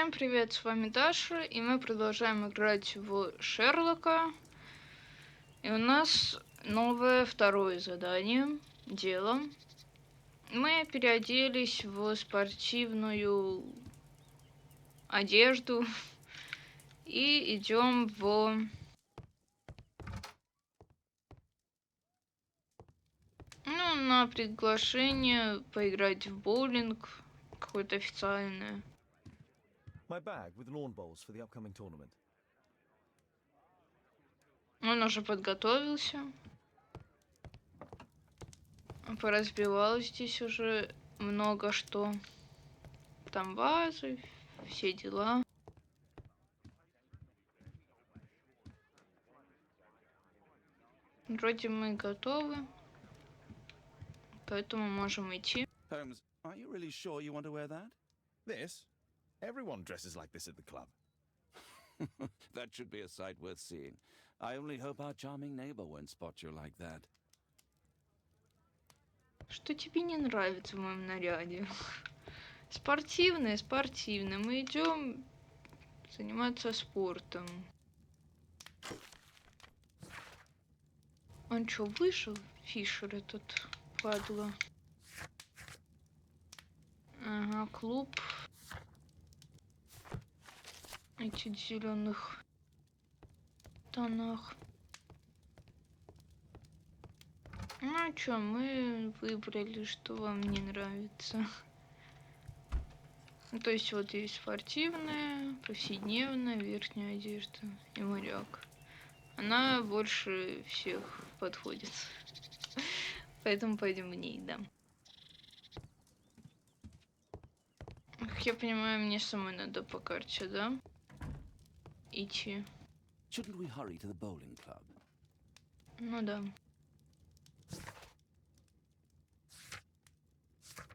Всем привет, с вами Даша, и мы продолжаем играть в Шерлока. И у нас новое второе задание, дело. Мы переоделись в спортивную одежду и идем на приглашение поиграть в боулинг, какое-то официальное. Он уже подготовился. Поразбивал здесь уже много что. Там вазы, все дела. Вроде мы готовы, поэтому можем идти. Holmes, are you really sure you want to wear that? This? Everyone dresses like this at the club. That should be a sight worth seeing. I only hope our charming neighbor won't spot you like that. Что тебе не нравится в моем наряде? Спортивное, спортивное. Мы идем заниматься спортом. Он что, вышел? Фишер этот, падла. Ага, клуб. Эти в зеленых тонах. Ну а чё, мы выбрали, что вам не нравится. Ну, то есть вот есть спортивная, повседневная, верхняя одежда и моряк. Она больше всех подходит. Поэтому пойдем в ней, да. Как я понимаю, мне самой надо по карте, да? Идти. Shouldn't we hurry to the bowling club? Ну да.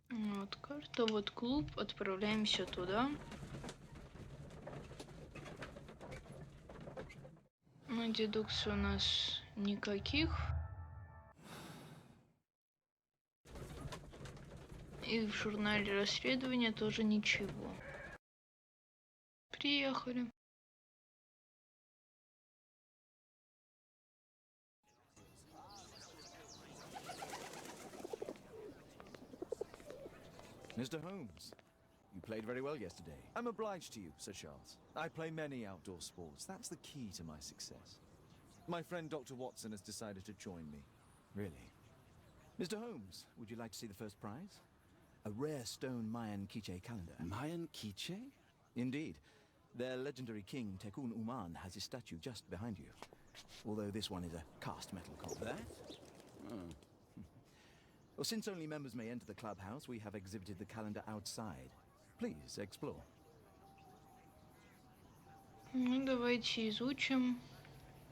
Вот карта, вот клуб. Отправляемся туда. Ну, дедукций у нас никаких. И в журнале расследования тоже ничего. Приехали. Mr. Holmes, you played very well yesterday. I'm obliged to you, Sir Charles. I play many outdoor sports. That's the key to my success. My friend Dr. Watson has decided to join me. Really? Mr. Holmes, would you like to see the first prize? A rare stone Mayan Quiche calendar. Mayan Quiche? Indeed. Their legendary king, Tekun Uman, has his statue just behind you. Although this one is a cast metal copy. That? Oh. Well, since only members may enter the clubhouse, we have exhibited the calendar outside. Please, explore. Ну, давайте изучим.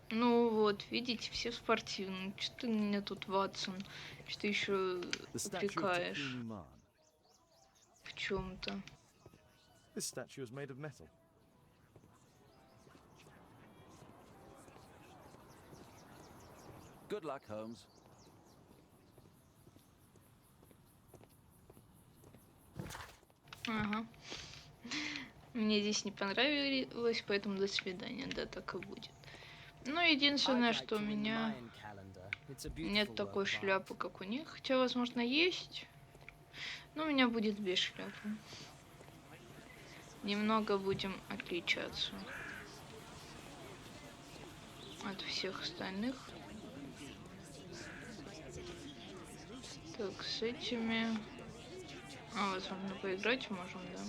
Ну вот, видите, все спортивные. Что ты меня тут, Ватсон? Что еще упрекаешь в чем-то? This statue is made of metal. Good luck, Holmes. Ага. Мне здесь не понравилось, поэтому до свидания. Да, так и будет. Ну, единственное, что у меня нет такой шляпы, как у них. Хотя, возможно, есть. Но у меня будет без шляпы. Немного будем отличаться от всех остальных. Так, с этими... возможно, поиграть можем, да?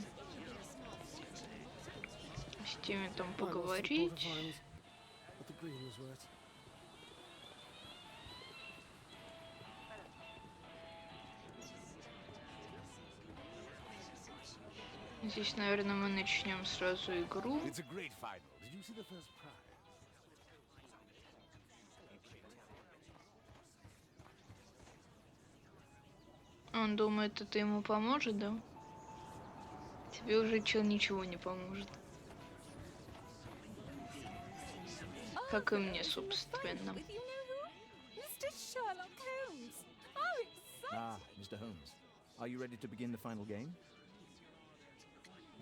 С теми там поговорить. Здесь, наверное, мы начнем сразу игру. Он думает, это ему поможет, да? Тебе уже ничего не поможет. Как и мне, собственно. Sherlock Holmes. How exciting! Ah, Mr. Holmes. Are you ready to begin the final game?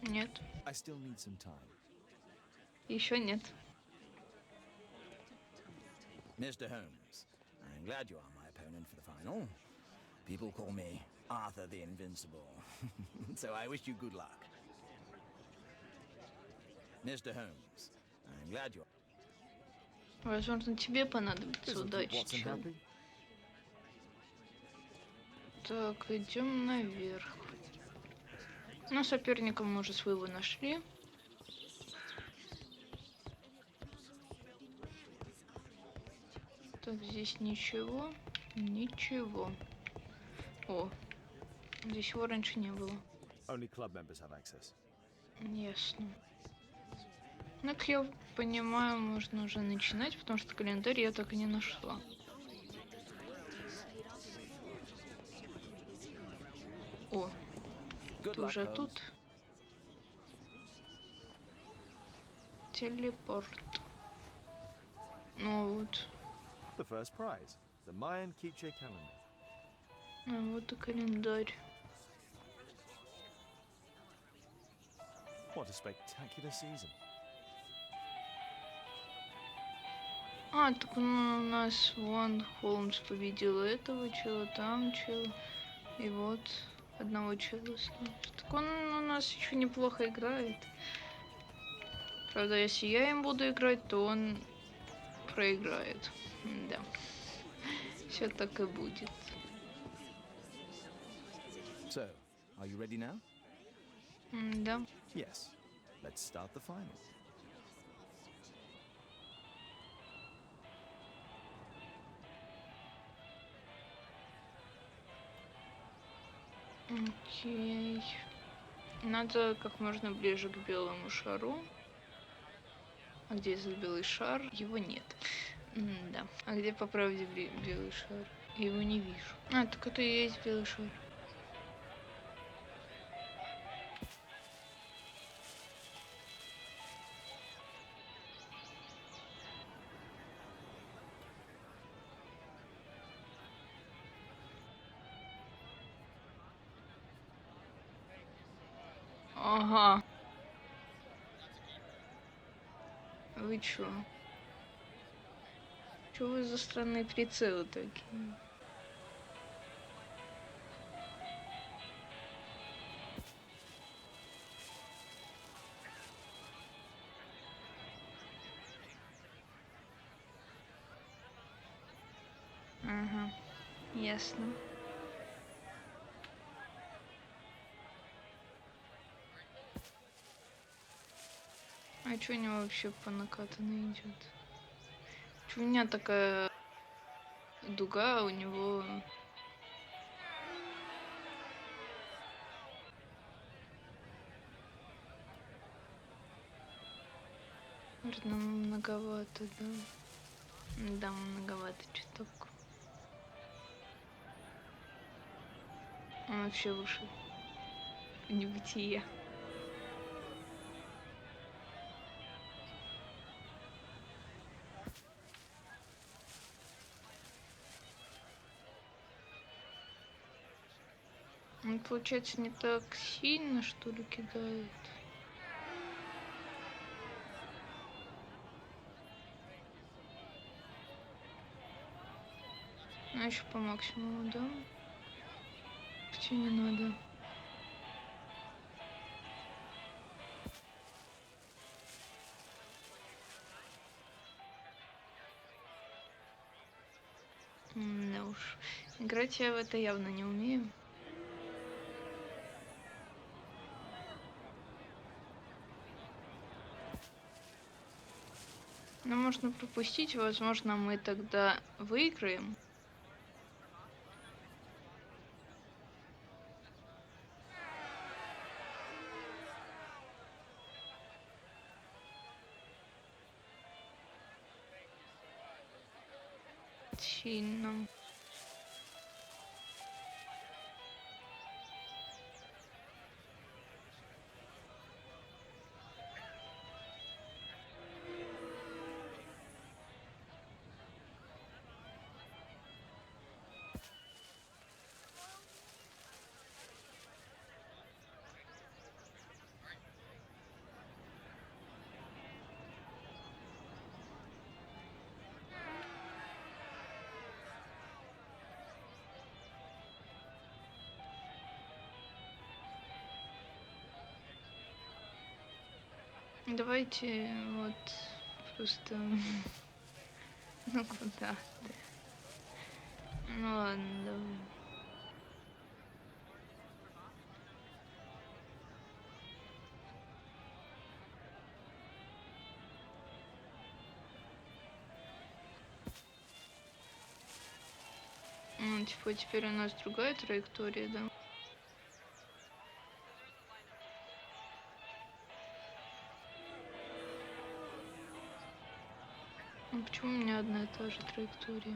Нет. I still need some time. Еще нет. Mr. Holmes, I'm glad you are my opponent for the final. People call me Arthur the Invincible, so I wish you good luck. Mr. Holmes, I'm glad you... Возможно, тебе понадобится Doesn't keep удачи, Watson чел. happy? Так, идем наверх. Ну, соперника мы уже своего нашли. Так, здесь ничего. Ничего. О, здесь его раньше не было. Only club members have access. Ясно. Ну, как я понимаю, можно уже начинать, потому что календарь я так и не нашла. О, Good ты luck, уже Holmes. тут? Телепорт. Ну вот. The first prize, the Mayan Quiche calendar. А вот и календарь. What a spectacular season. А, так ну, у нас вон Холмс победил этого чела, там чел. И вот одного чела осталось. Так он у нас еще неплохо играет. Правда, если я им буду играть, то он проиграет. Да. Все так и будет. So, are you ready now? Да. Yes. Let's start the final. Окей. Надо как можно ближе к белому шару. А где этот белый шар? Его нет. Да. А где по правде белый шар? Я его не вижу. А, так это и есть белый шар. Ага. Вы чё? Чё вы за странные прицелы такие? Ага. Ясно. А чё у него вообще по накатанной идет? Чё у меня такая дуга, а у него... Наверное, многовато, да? Да, многовато чуток. Он вообще вышел в небытие. Он, получается, не так сильно, что ли, кидает. А еще по максимуму, да? Хотя не надо. Да уж. Играть я в это явно не умею. Но можно пропустить, возможно, мы тогда выиграем. Сильно. Давайте вот просто... Ну куда ты? Ну ладно, давай. Ну, типа, теперь у нас другая траектория, да? Ну, почему у меня одна и та же траектория?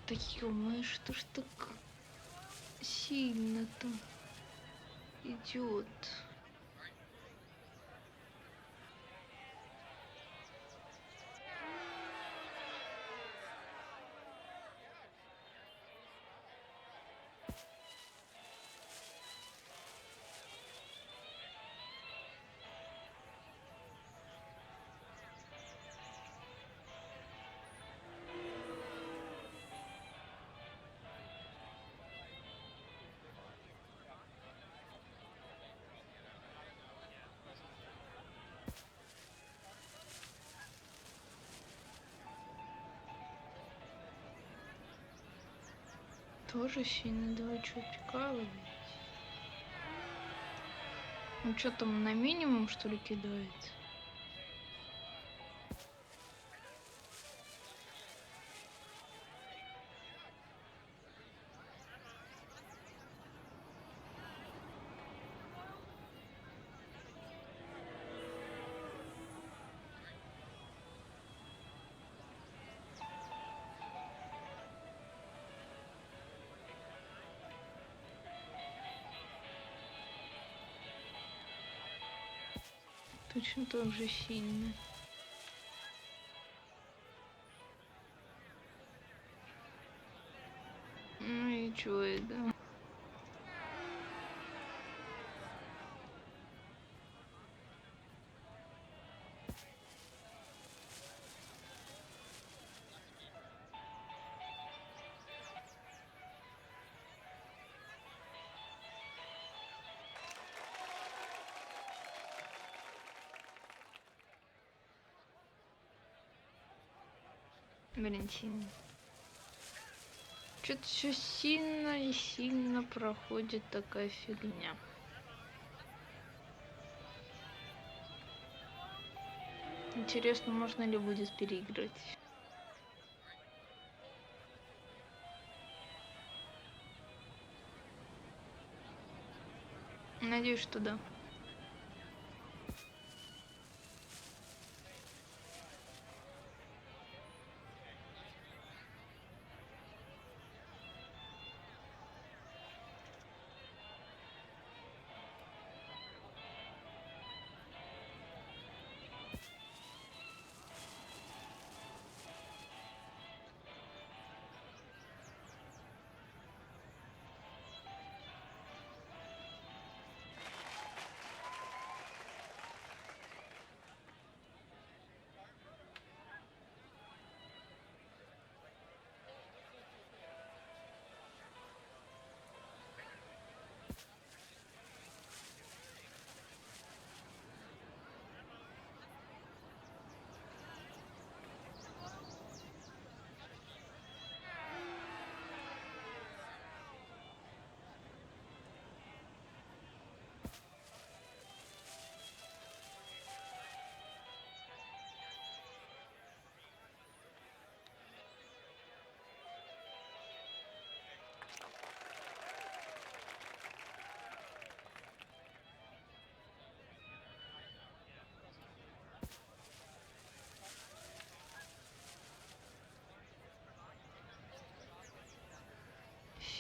Да ё-моё, что ж так сильно-то идет? Тоже сильно, да вы чё, прикалываетесь? Ну что там на минимум что ли кидает? Точно так же сильно. Ну и чё это? Блин, сильно. Что-то все сильно и сильно проходит такая фигня. Интересно, можно ли будет переиграть? Надеюсь, что да.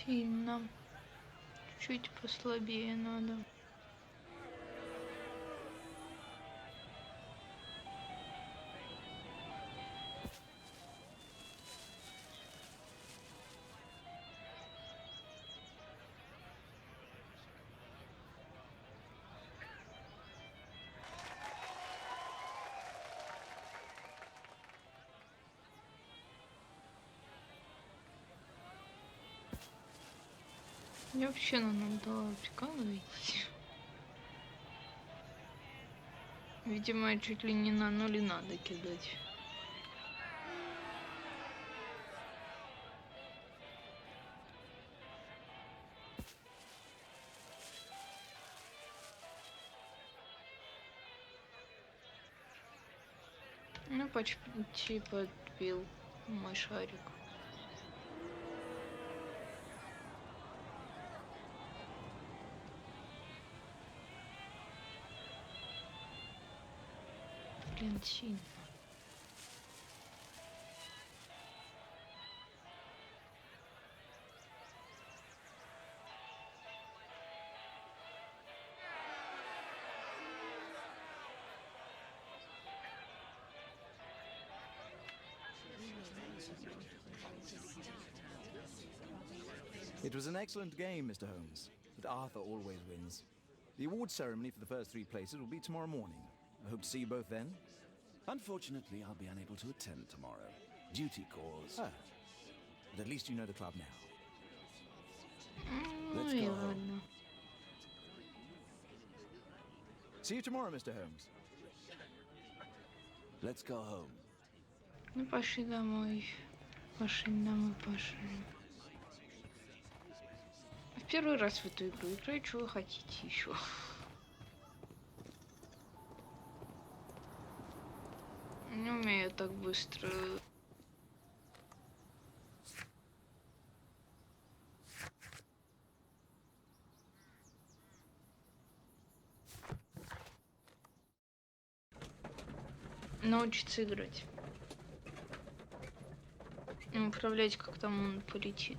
Сильно. Чуть послабее надо. Мне вообще надо прикалываетесь. Видимо, чуть ли не на нули надо кидать. Ну, почти подбил мой шарик. Блин, сильно. It was an excellent game, Mr. Holmes, but Arthur always wins. The award ceremony for the first 3 places will be tomorrow morning. I hope to see you both then. Unfortunately, I'll be unable to attend tomorrow. Duty calls. Ah, but at least you know the club now. Let's Ну и go home. ладно. See you tomorrow, Mr. Holmes. Let's go home. Ну пошли домой. Пошли домой, пошли. В первый раз в эту игру играю, что вы хотите еще? Не умею так быстро. Научиться играть. И управлять, как там он полетит.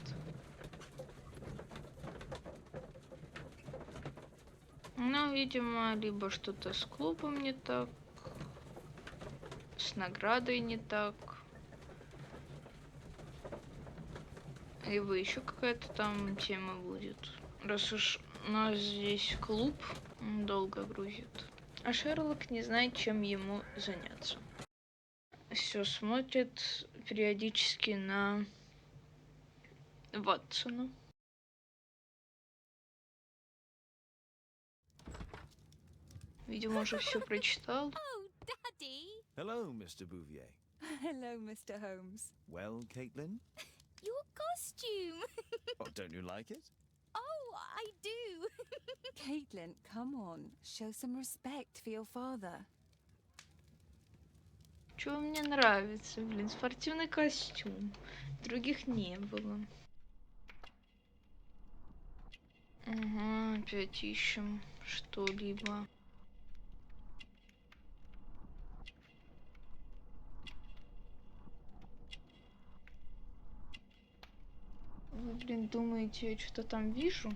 Ну, видимо, либо что-то с клубом не так, с наградой не так, либо еще какая-то там тема будет. Раз уж у нас здесь клуб долго грузит, а Шерлок не знает, чем ему заняться. Все смотрит периодически на Ватсона. Видимо, уже все прочитал. Oh, Daddy! Hello, Mr. Bouvier. Hello, Mr. Holmes. Well, Caitlin? Your costume! Oh, don't you like it? Oh, I do! Caitlin, come on. Show some respect for your father. Чего мне нравится, блин, спортивный костюм. Других не было. Ага, опять ищем что-либо. Вы, блин, думаете, я что-то там вижу?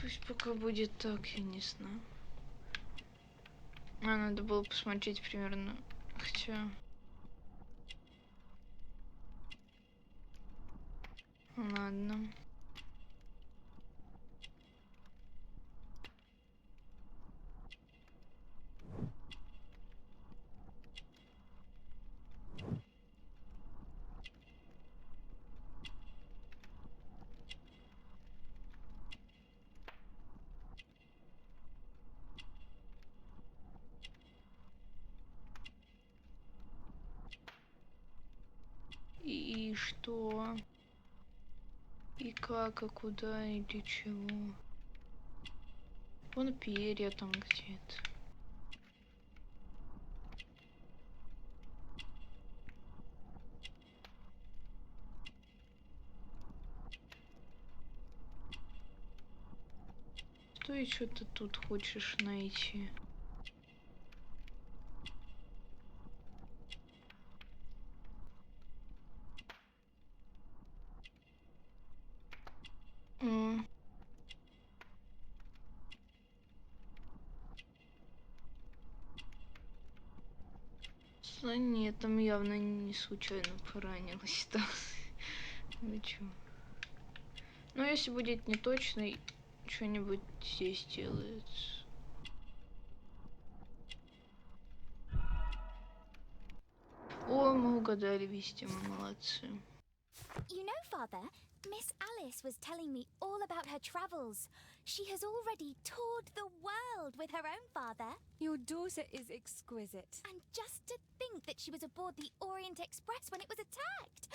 Пусть пока будет так, я не знаю. Надо было посмотреть примерно. Хотя... Ладно. И что? И как, и куда, и для чего? Вон перья там где-то. Что еще ты тут хочешь найти? М. Да нет, там явно не случайно поранилась, да. Вы чё? Ну, если будет не точно, что-нибудь здесь делается. О, мы угадали вести, мы молодцы. You know, Father, Miss Alice was telling me all about her travels. She has already toured the world with her own father. Your daughter is exquisite. And just to think that she was aboard the Orient Express when it was attacked.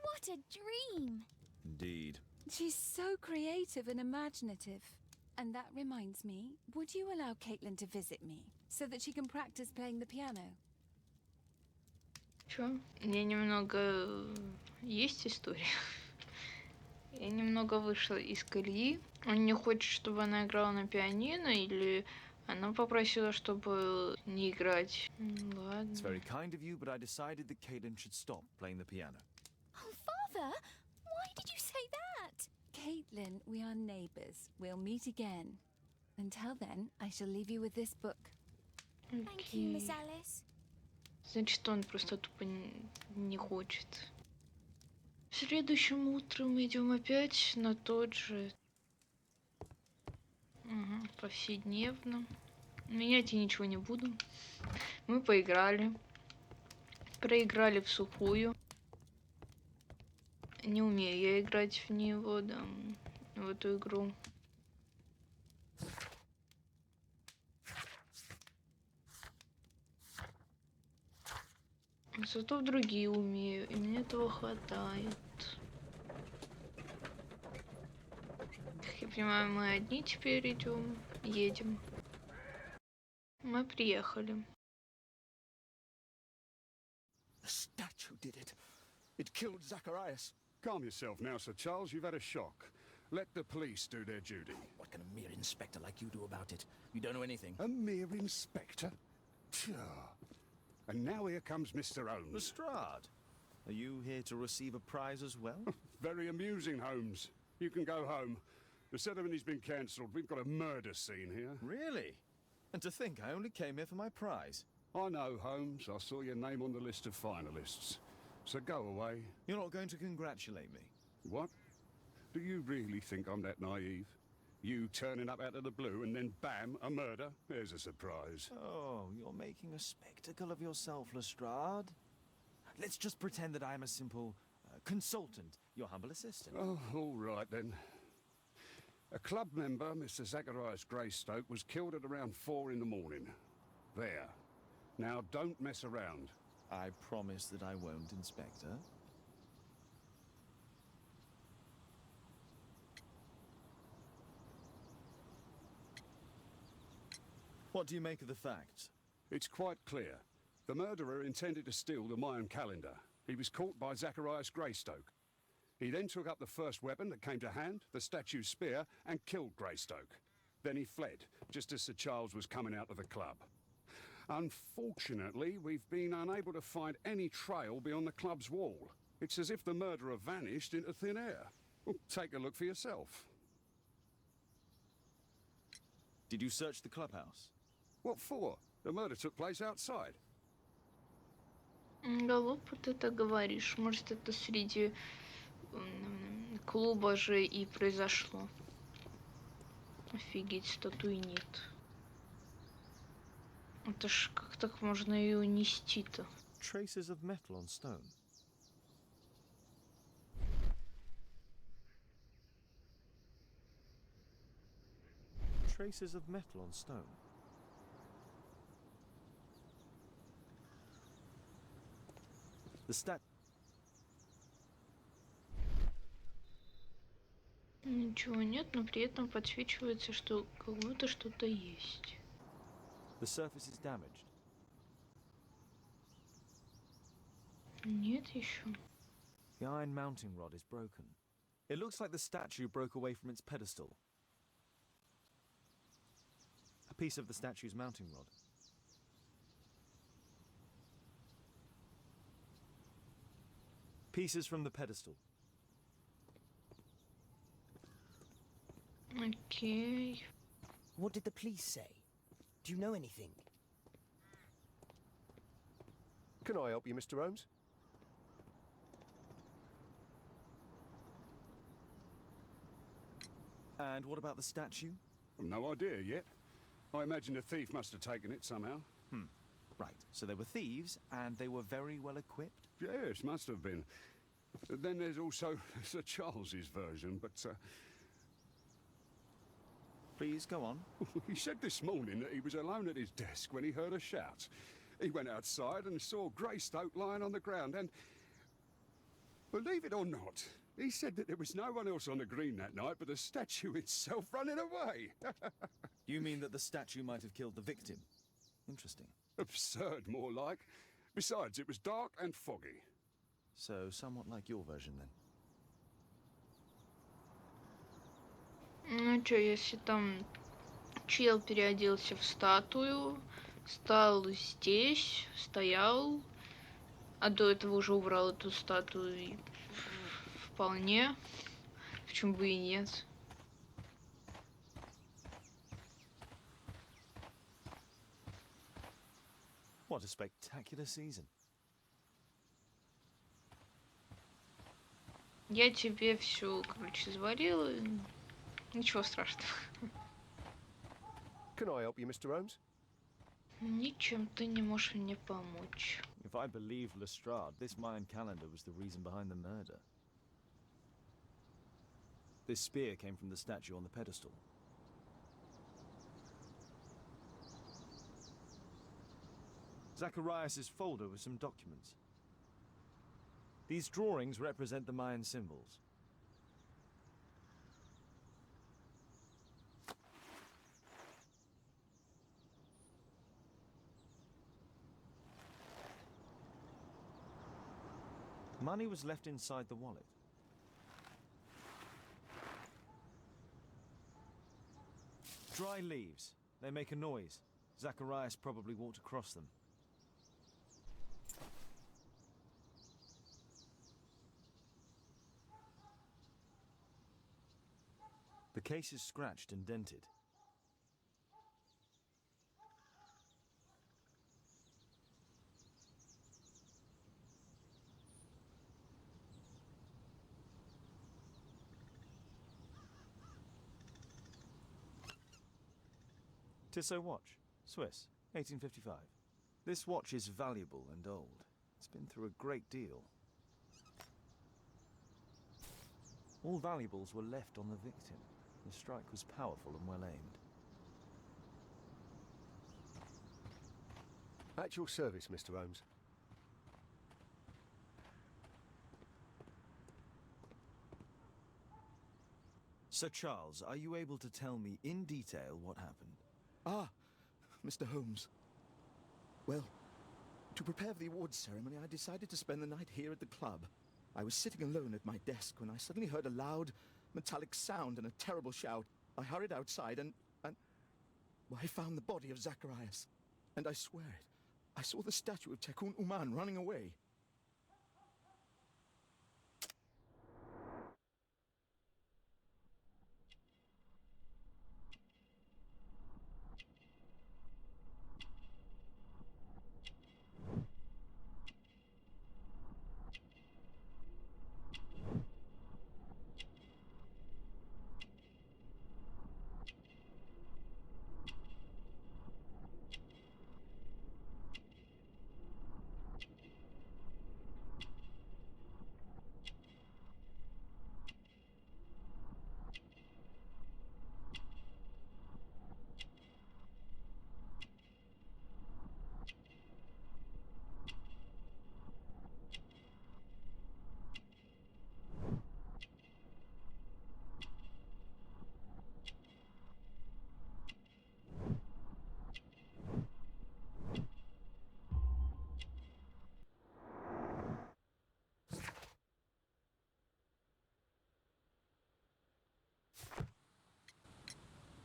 What a dream. Indeed. She's so creative and imaginative. And that reminds me, would you allow Caitlin to visit me so that she can practice playing the piano? Чё? Мне немного есть история. Я немного вышла из колеи. Он не хочет, чтобы она играла на пианино, или она попросила, чтобы не играть. Ладно. It's very kind of you, but I decided that Caitlin should stop playing the piano. Oh, Father, why did you say that? Caitlin, we are neighbours. We'll meet again. Until then, I shall leave you with this book. Thank you, Miss Окей. Alice. Значит, он просто тупо не хочет. Следующим утром идем опять на тот же. Ага, повседневно. Менять я ничего не буду. Мы поиграли. Проиграли в сухую. Не умею я играть в него, да, в эту игру. Зато в другие умею, и мне этого хватает. Как я понимаю, мы одни теперь едем. Мы приехали. The statue did it. It killed Zacharias. Calm yourself now, Sir Charles. You've had a shock. Let the police do their duty. What can a mere inspector like you do about it? You don't know anything. A mere inspector? Pshaw. And now here comes Mr. Holmes. Lestrade, are you here to receive a prize as well? Very amusing, Holmes. You can go home. The ceremony's been cancelled. We've got a murder scene here. Really? And to think I only came here for my prize. I know, Holmes. I saw your name on the list of finalists. So go away. You're not going to congratulate me? What? Do you really think I'm that naive? You turning up out of the blue and then bam, a murder? There's a surprise. Oh, you're making a spectacle of yourself, Lestrade. Let's just pretend that I'm a simple consultant, your humble assistant. Oh, all right then. A club member, Mr. Zacharias Greystoke, was killed at around 4 in the morning. There. Now, don't mess around. I promise that I won't, Inspector. What do you make of the facts? It's quite clear. The murderer intended to steal the Mayan calendar. He was caught by Zacharias Greystoke. He then took up the first weapon that came to hand, the statue's spear, and killed Greystoke. Then he fled, just as Sir Charles was coming out of the club. Unfortunately, we've been unable to find any trail beyond the club's wall. It's as if the murderer vanished into thin air. Well, take a look for yourself. Did you search the clubhouse? What for? The murder took place outside. Глупо ты так говоришь. Может, это среди клуба же и произошло. Офигеть, статуи нет. Это ж как так можно ее унести-то? Traces of metal on stone. Traces of metal on stone. The stat. Ничего нет, но при этом подсвечивается, что как будто что-то есть. The surface is damaged. Нет еще. The iron mounting rod is broken. It looks like the statue broke away from its pedestal. A piece of the statue's mounting rod. Pieces from the pedestal. Окей. What did the police say? Do you know anything? Can I help you, Mr. Holmes? And what about the statue? No idea yet. I imagine the thief must have taken it somehow. Right, so they were thieves, and they were very well equipped. Yes, must have been. Then there's also Sir Charles's version, but Please go on. he said this morning that he was alone at his desk when he heard a shout. He went outside and saw Greystoke lying on the ground and, believe it or not, he said that there was no one else on the green that night but the statue itself running away. You mean that the statue might have killed the victim? Interesting. Absurd, more like. Besides, it was dark and foggy. So, somewhat like your version, then. Ну чё, если там чел переоделся в статую, стал здесь, стоял, а до этого уже убрал эту статую, и вполне, почему бы и нет. What a spectacular season. Я тебе все, короче, заварила. Ничего страшного. Can I help you, Mr. Holmes? Ничем ты не можешь мне помочь. If I believe Lestrade, this Mayan calendar was the reason behind the murder. This spear came from the statue on the pedestal. Zacharias' folder with some documents. These drawings represent the Mayan symbols. Money was left inside the wallet. Dry leaves. They make a noise. Zacharias probably walked across them. The case is scratched and dented. Tissot watch, Swiss, 1855. This watch is valuable and old. It's been through a great deal. All valuables were left on the victim. The strike was powerful and well aimed. At your service, Mr. Holmes. Sir Charles, are you able to tell me in detail what happened? Ah, Mr. Holmes. Well, to prepare for the awards ceremony, I decided to spend the night here at the club. I was sitting alone at my desk when I suddenly heard a loud, metallic sound and a terrible shout. I hurried outside and well, I found the body of Zacharias. And I swear it, I saw the statue of Tekun Uman running away.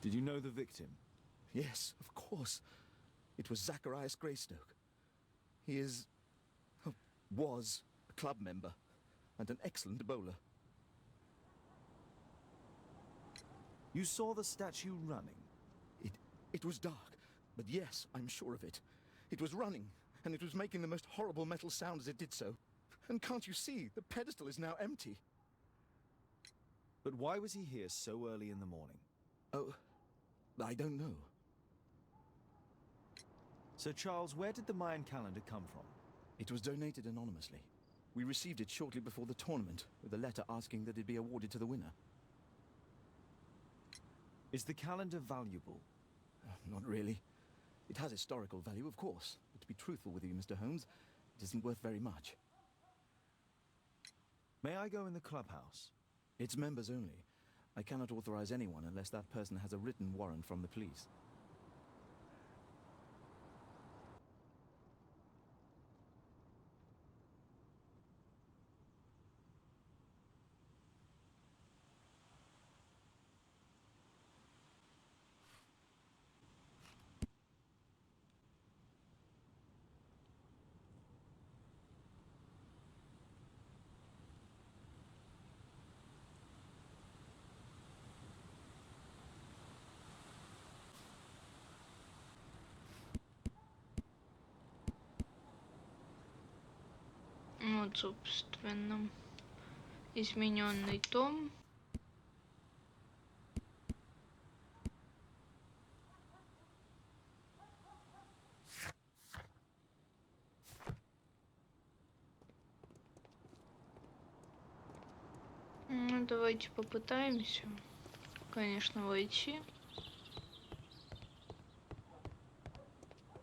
Did you know the victim? Yes, of course. It was Zacharias Greystoke. He is... was a club member and an excellent bowler. You saw the statue running? It was dark, but yes, I'm sure of it. It was running, and it was making the most horrible metal sound as it did so. And can't you see, the pedestal is now empty. But why was he here so early in the morning? Oh, I don't know. Sir Charles, where did the Mayan calendar come from? It was donated anonymously. We received it shortly before the tournament, with a letter asking that it be awarded to the winner. Is the calendar valuable? Not really. It has historical value, of course, but to be truthful with you, Mr. Holmes, it isn't worth very much. May I go in the clubhouse? It's members only. I cannot authorize anyone unless that person has a written warrant from the police. Вот, собственно, измененный том. Ну, давайте попытаемся, конечно, войти.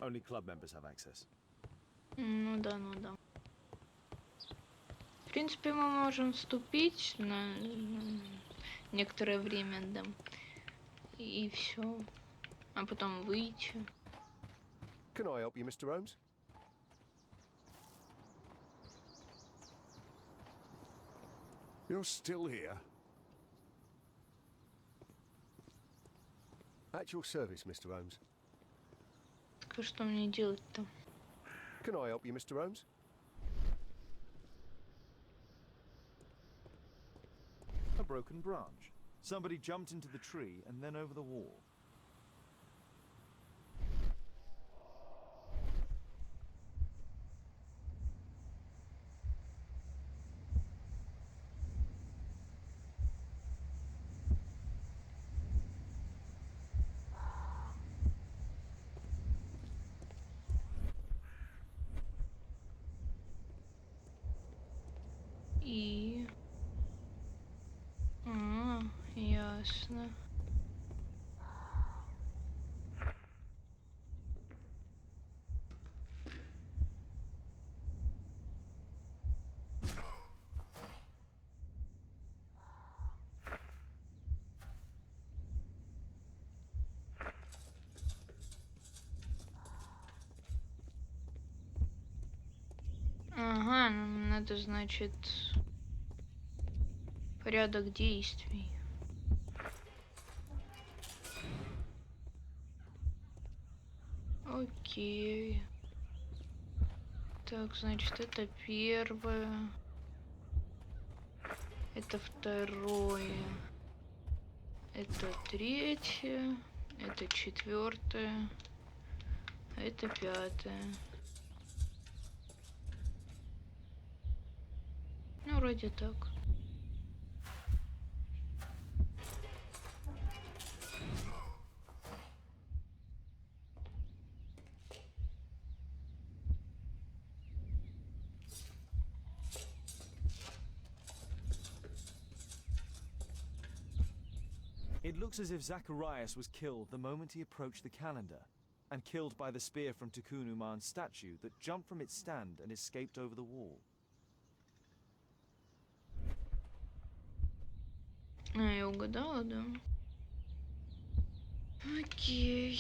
Only club members have access. Ну да, ну да. В принципе, мы можем вступить на некоторое время, да. И все. А потом выйти. Can I help you, Mr. Holmes? You're still here? At your service, Mr. Holmes. Так а что мне делать-то? Can I help you, Mr. Holmes? A broken branch. Somebody jumped into the tree and then over the wall. И... ясно. Ага, надо, значит, порядок действий. Окей. Так, значит, это первое. Это второе. Это третье. Это четвертое. А это пятое. Ну, вроде так. It looks as if Zacharias was killed the moment he approached the calendar, and killed by the spear from Tukunuman's statue that jumped from its stand and escaped over the wall. Я угадала, да? Окей.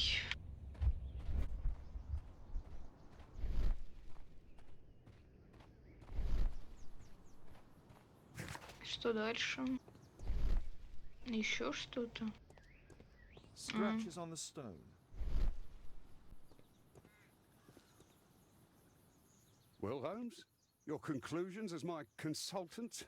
Что дальше? Еще что-то? Scratches on the stone. Well, Holmes, your conclusions as my consultant?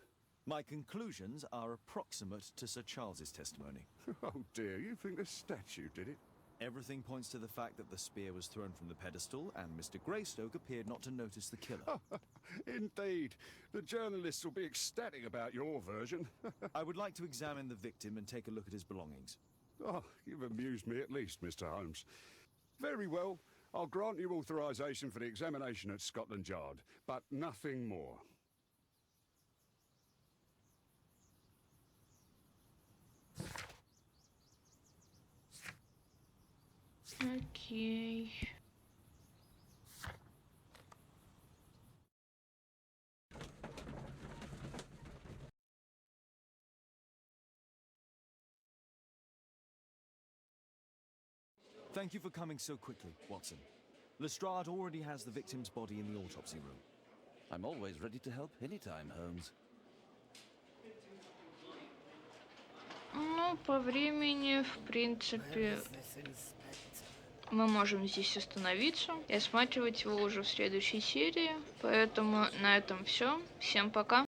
My conclusions are approximate to Sir Charles's testimony. Oh dear, you think the statue did it? Everything points to the fact that the spear was thrown from the pedestal, and Mr. Greystoke appeared not to notice the killer. Indeed. The journalists will be ecstatic about your version. I would like to examine the victim and take a look at his belongings. Oh, you've amused me at least, Mr. Holmes. Very well. I'll grant you authorization for the examination at Scotland Yard, but nothing more. Окей. Thank you for coming so quickly, Watson. Lestrade already has the victim's body in the autopsy room. I'm always ready to help anytime, Holmes. Ну, по времени, в принципе, мы можем здесь остановиться и осматривать его уже в следующей серии. Поэтому на этом все. Всем пока.